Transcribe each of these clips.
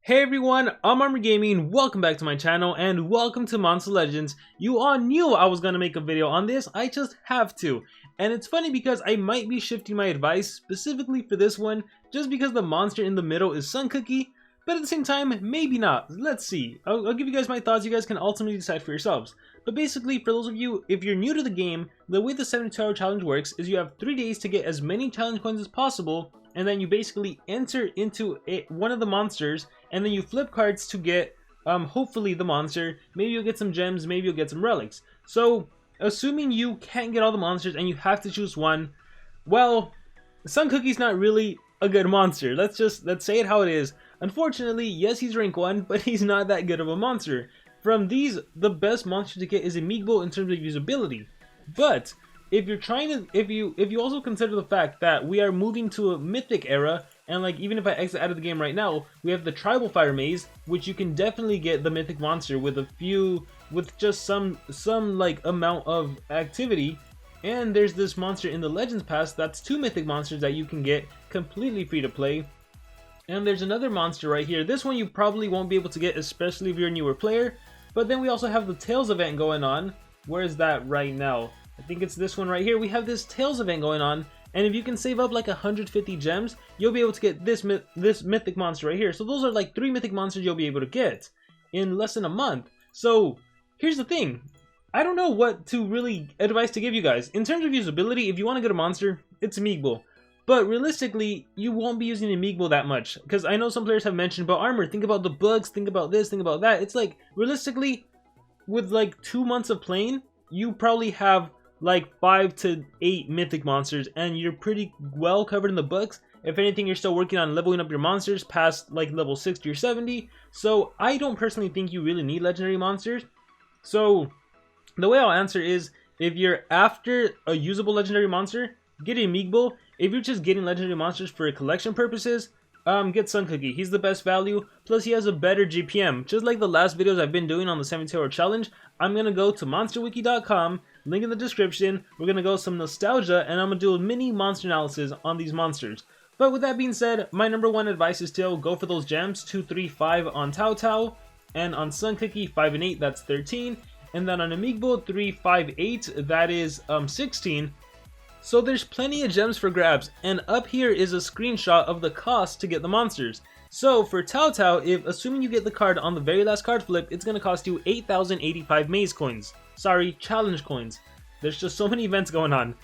Hey everyone, I'm Armor Gaming, welcome back to my channel, and welcome to Monster Legends. You all knew I was gonna make a video on this, I just have to. And it's funny because I might be shifting my advice specifically for this one, just because the monster in the middle is Sun Cookie, but at the same time, maybe not. Let's see. I'll give you guys my thoughts, you guys can ultimately decide for yourselves. But basically, for those of you, if you're new to the game, the way the 72-hour challenge works is you have 3 days to get as many challenge coins as possible, and then you basically enter into one of the monsters, and then you flip cards to get, hopefully the monster. Maybe you'll get some gems, maybe you'll get some relics. So, assuming you can't get all the monsters and you have to choose one, well, Sun Cookie's not really a good monster. Let's say it how it is. Unfortunately, yes, he's rank 1, but he's not that good of a monster. From these, the best monster to get is Amiibo in terms of usability. But if you're trying to, if you also consider the fact that we are moving to a mythic era, and like even if I exit out of the game right now, we have the tribal fire maze, which you can definitely get the mythic monster with just some like amount of activity. And there's this monster in the Legends Pass that's 2 mythic monsters that you can get completely free to play. And there's another monster right here. This one you probably won't be able to get, especially if you're a newer player. But then we also have the Tails event going on. Where is that right now? I think it's this one right here. We have this Tails event going on, and if you can save up like 150 gems, you'll be able to get this mythic monster right here. So those are like 3 mythic monsters you'll be able to get in less than a month. So here's the thing. I don't know what to really advise to give you guys. In terms of usability, if you want to get a monster, it's Amiibo. But realistically, you won't be using Amiibo that much. Because I know some players have mentioned about armor. Think about the bugs, think about this, think about that. It's like, realistically, with like 2 months of playing, you probably have like 5 to 8 mythic monsters. And you're pretty well covered in the books. If anything, you're still working on leveling up your monsters past like level 60 or 70. So I don't personally think you really need legendary monsters. So the way I'll answer is, if you're after a usable legendary monster, get Amiibo. If you're just getting legendary monsters for collection purposes, get Sun Cookie. He's the best value, plus he has a better GPM. Just like the last videos I've been doing on the 72-hour challenge, I'm going to go to monsterwiki.com, link in the description, we're going to go some nostalgia, and I'm going to do a mini monster analysis on these monsters. But with that being said, my number one advice is still go for those gems, 2, 3, 5 on Tao Tao, and on Sun Cookie, 5 and 8, that's 13, and then on Amiibo, 3, 5, 8, that is 16. So there's plenty of gems for grabs, and up here is a screenshot of the cost to get the monsters. So for Tao Tao, if assuming you get the card on the very last card flip, it's going to cost you 8,085 maze coins. Sorry, challenge coins. There's just so many events going on.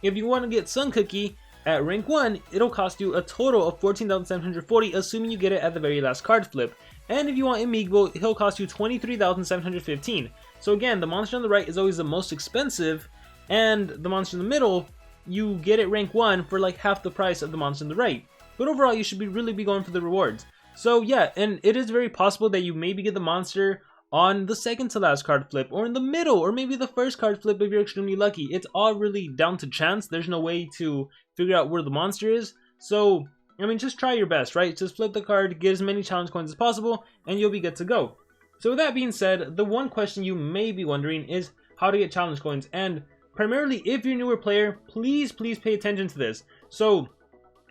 If you want to get Sun Cookie at rank 1, it'll cost you a total of 14,740, assuming you get it at the very last card flip. And if you want Imigibo, he'll cost you 23,715. So again, the monster on the right is always the most expensive, and the monster in the middle, you get it rank 1 for like half the price of the monster on the right. But overall, you should really be going for the rewards. So yeah, and it is very possible that you maybe get the monster on the second to last card flip, or in the middle, or maybe the first card flip if you're extremely lucky. It's all really down to chance. There's no way to figure out where the monster is. So, I mean, just try your best, right? Just flip the card, get as many challenge coins as possible, and you'll be good to go. So with that being said, the one question you may be wondering is how to get challenge coins. And primarily, if you're a newer player, please pay attention to this. So,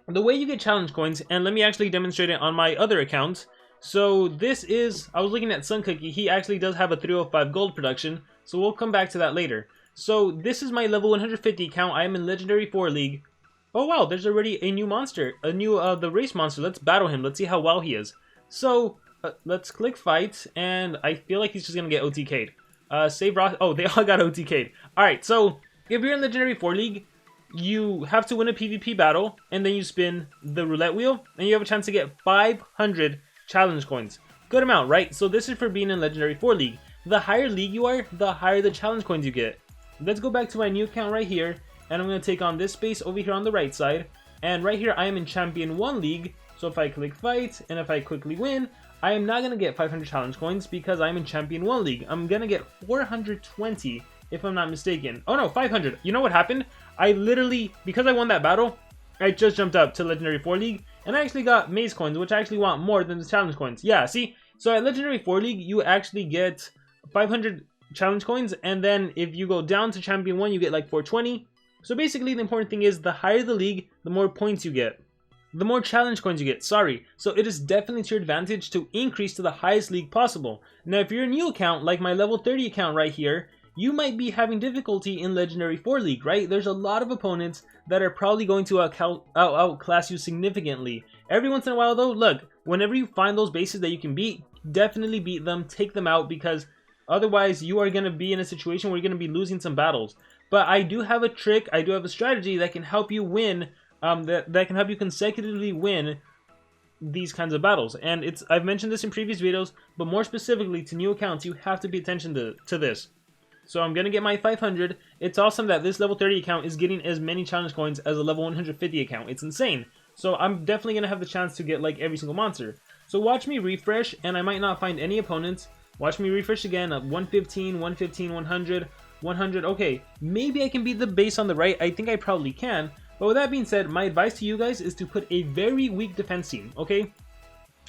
the way you get challenge coins, and let me actually demonstrate it on my other account. So this is, I was looking at Sun Cookie, he actually does have a 305 gold production, so we'll come back to that later. So this is my level 150 account, I am in Legendary 4 League. Oh wow, there's already a new monster, the race monster. Let's battle him, let's see how well he is. So, let's click fight, and I feel like he's just gonna get OTK'd. Save Rock. Oh, they all got OTK'd. Alright, so if you're in Legendary 4 League, you have to win a PvP battle, and then you spin the roulette wheel, and you have a chance to get 500 challenge coins. Good amount, right? So this is for being in Legendary 4 League. The higher league you are, the higher the challenge coins you get. Let's go back to my new account right here, and I'm going to take on this space over here on the right side. And right here, I am in Champion 1 League, so if I click fight, and if I quickly win, I am not going to get 500 challenge coins because I'm in Champion 1 League. I'm going to get 420 if I'm not mistaken. Oh no, 500. You know what happened? I literally, because I won that battle, I just jumped up to Legendary 4 League, and I actually got maze coins, which I actually want more than the challenge coins. Yeah, see? So at Legendary 4 League, you actually get 500 challenge coins, and then if you go down to Champion 1, you get like 420. So basically, the important thing is, the higher the league, the more points you get. the more challenge coins you get. Sorry. So it is definitely to your advantage to increase to the highest league possible. Now, if you're a new account, like my level 30 account right here, you might be having difficulty in Legendary 4 League, right? There's a lot of opponents that are probably going to outclass you significantly. Every once in a while though, look, whenever you find those bases that you can beat, definitely beat them, take them out, because otherwise you are going to be in a situation where you're going to be losing some battles. But I do have a trick, I do have a strategy that can help you win, that can help you consecutively win these kinds of battles. And I've mentioned this in previous videos, but more specifically to new accounts, you have to pay attention to this. So I'm going to get my 500. It's awesome that this level 30 account is getting as many challenge coins as a level 150 account. It's insane. So I'm definitely going to have the chance to get like every single monster. So watch me refresh, and I might not find any opponents. Watch me refresh again at 115, 115, 100, 100. Okay, maybe I can beat the base on the right. I think I probably can. But with that being said, my advice to you guys is to put a very weak defense team, okay?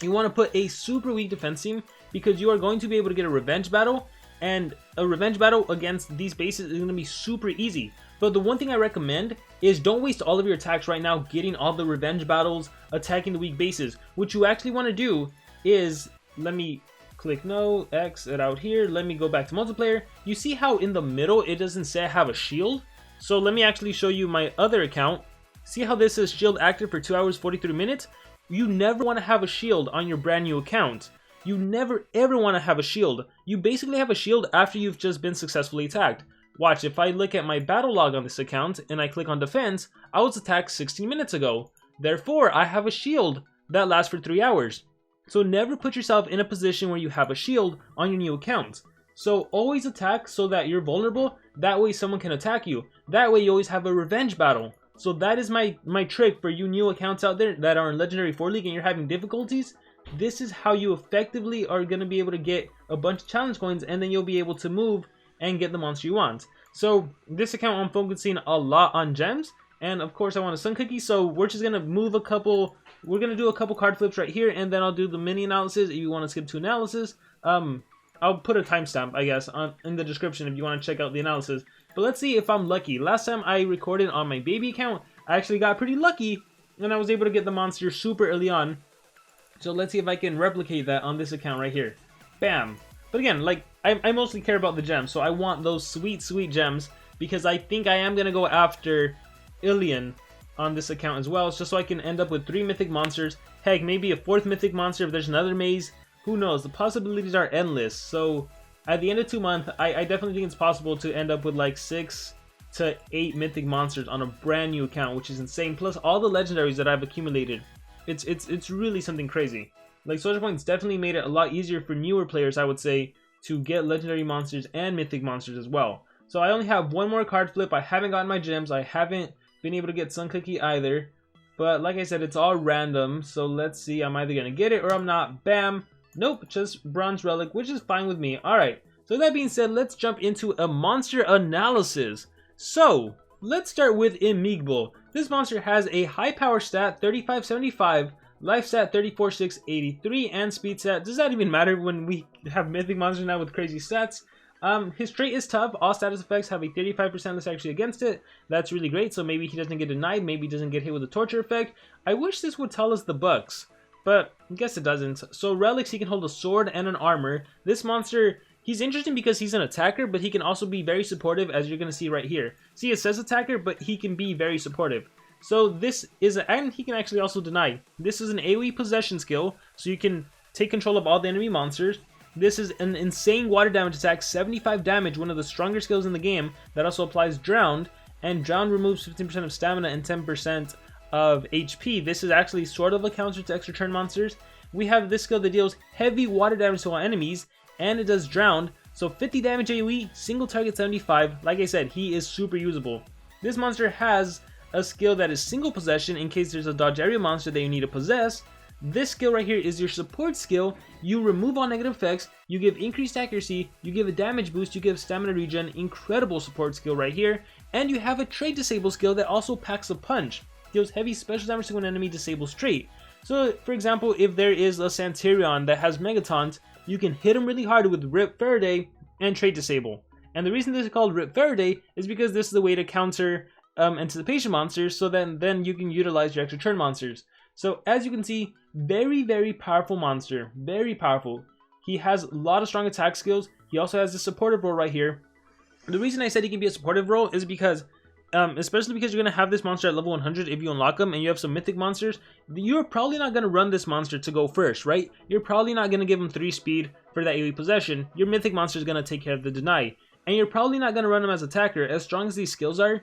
You want to put a super weak defense team because you are going to be able to get a revenge battle, and a revenge battle against these bases is going to be super easy. But the one thing I recommend is don't waste all of your attacks right now getting all the revenge battles, attacking the weak bases. What you actually want to do is, let me click no, X it out here, let me go back to multiplayer. You see how in the middle it doesn't say I have a shield? So let me actually show you my other account. See how this says shield active for 2 hours 43 minutes? You never want to have a shield on your brand new account. You never ever want to have a shield. You basically have a shield after you've just been successfully attacked. Watch, if I look at my battle log on this account and I click on defense, I was attacked 16 minutes ago. Therefore, I have a shield that lasts for 3 hours. So never put yourself in a position where you have a shield on your new account. So always attack so that you're vulnerable, that way someone can attack you. That way you always have a revenge battle. So that is my trick for you new accounts out there that are in Legendary 4 League and you're having difficulties. This is how you effectively are going to be able to get a bunch of challenge coins, and then you'll be able to move and get the monster you want. So this account I'm focusing a lot on gems, and of course I want a sun cookie, so we're just going to move a couple, we're going to do a couple card flips right here, and then I'll do the mini analysis. If you want to skip to analysis, I'll put a timestamp, I guess, in the description if you want to check out the analysis. But let's see if I'm lucky. Last time I recorded on my baby account, I actually got pretty lucky, and I was able to get the monster super early on. So let's see if I can replicate that on this account right here. Bam! But again, like, I mostly care about the gems, so I want those sweet, sweet gems, because I think I am going to go after Ilian on this account as well, just so I can end up with 3 mythic monsters. Heck, maybe a 4th mythic monster if there's another maze. Who knows? The possibilities are endless. So at the end of 2 months, I definitely think it's possible to end up with like 6 to 8 mythic monsters on a brand new account, which is insane. Plus all the legendaries that I've accumulated. It's really something crazy. Like, SocialPoint's definitely made it a lot easier for newer players, I would say, to get legendary monsters and mythic monsters as well. So I only have one more card flip. I haven't gotten my gems. I haven't been able to get Sun Cookie either. But like I said, it's all random. So let's see. I'm either going to get it or I'm not. Bam. Nope, just Bronze Relic, which is fine with me. Alright, so that being said, let's jump into a monster analysis. So, let's start with Imigibo. This monster has a high power stat, 3575, life stat, 34683, and speed stat. Does that even matter when we have mythic monsters now with crazy stats? His trait is tough. All status effects have a 35% less actually against it. That's really great, so maybe he doesn't get denied, maybe he doesn't get hit with a torture effect. I wish this would tell us the bugs, but I guess it doesn't. So relics, he can hold a sword and an armor. This monster, he's interesting because he's an attacker, but he can also be very supportive, as you're going to see right here. See, it says attacker, but he can be very supportive. So this is, and he can actually also deny. This is an AoE possession skill, so you can take control of all the enemy monsters. This is an insane water damage attack, 75 damage, one of the stronger skills in the game, that also applies drowned, and drowned removes 15% of stamina and 10% of HP. This is actually sort of a counter to extra turn monsters. We have this skill that deals heavy water damage to all enemies, and it does drowned, so 50 damage AoE, single target 75. Like I said, he is super usable. This monster has a skill that is single possession in case there's a dodge area monster that you need to possess. This skill right here is your support skill. You remove all negative effects, you give increased accuracy, you give a damage boost, you give stamina regen, incredible support skill right here, and you have a trait disable skill that also packs a punch. Deals heavy special damage to an enemy disables trait. So for example, if there is a Centurion that has Megataunt, you can hit him really hard with Rip Faraday and trait disable. And the reason this is called Rip Faraday is because this is the way to counter anticipation monsters, so then you can utilize your extra turn monsters. So as you can see, very powerful monster, very powerful. He has a lot of strong attack skills. He also has the supportive role right here. The reason I said he can be a supportive role is because, especially because you're going to have this monster at level 100 if you unlock him, and you have some mythic monsters, you're probably not going to run this monster to go first, right? You're probably not going to give him 3 speed for that AoE possession. Your mythic monster is going to take care of the deny. And you're probably not going to run him as attacker, as strong as these skills are,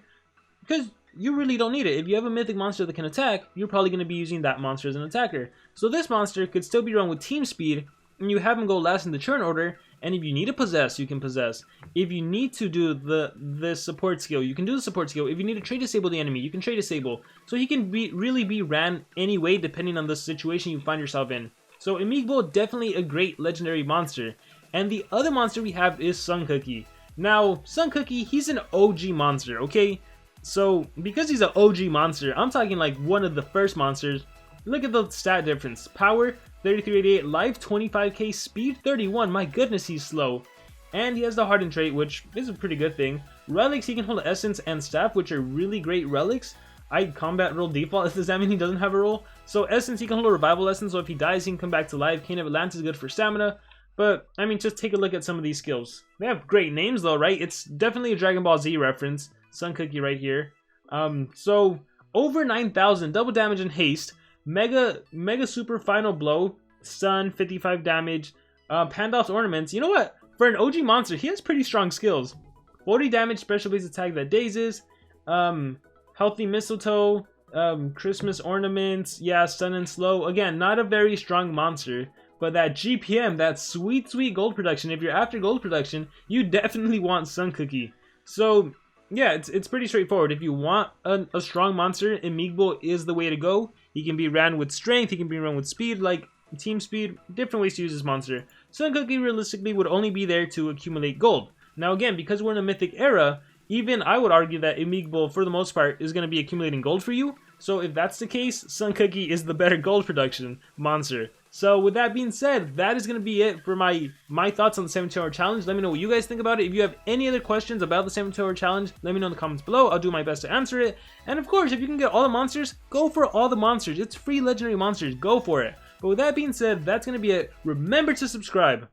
because you really don't need it. If you have a mythic monster that can attack, you're probably going to be using that monster as an attacker. So this monster could still be run with team speed, and you have him go last in the turn order, and if you need to possess, you can possess. If you need to do the support skill, you can do the support skill. If you need to trade disable the enemy, you can trade disable. So he can really be ran anyway, depending on the situation you find yourself in. So Amiibo, definitely a great legendary monster. And the other monster we have is Sun Cookie. Now, Sun Cookie, he's an OG monster, okay? So, because he's an OG monster, I'm talking like one of the first monsters. Look at the stat difference. Power, 3388, life, 25k, speed, 31. My goodness, he's slow. And he has the hardened trait, which is a pretty good thing. Relics, he can hold essence and staff, which are really great relics. Combat role default, does that mean he doesn't have a role? So essence, he can hold a revival essence, so if he dies, he can come back to life. Cane of Atlantis is good for stamina. But, I mean, just take a look at some of these skills. They have great names though, right? It's definitely a Dragon Ball Z reference. Sun Cookie right here. So, over 9,000, double damage and haste. Mega super final blow. Stun, 55 damage. Pandolf's ornaments. You know what? For an OG monster, he has pretty strong skills. 40 damage, special base attack that dazes. Healthy mistletoe. Christmas ornaments. Yeah, stun and slow. Again, not a very strong monster. But that GPM, that sweet gold production, if you're after gold production, you definitely want Sun Cookie. So, yeah, it's pretty straightforward. If you want a strong monster, Imigibo is the way to go. He can be ran with strength, he can be ran with speed, like team speed, different ways to use this monster. Sun Cookie realistically would only be there to accumulate gold. Now again, because we're in a mythic era, even I would argue that Imigibo, for the most part, is going to be accumulating gold for you. So if that's the case, Sun Cookie is the better gold production monster. So with that being said, that is going to be it for my thoughts on the 72-hour challenge. Let me know what you guys think about it. If you have any other questions about the 72-hour challenge, let me know in the comments below. I'll do my best to answer it. And of course, if you can get all the monsters, go for all the monsters. It's free legendary monsters. Go for it. But with that being said, that's going to be it. Remember to subscribe.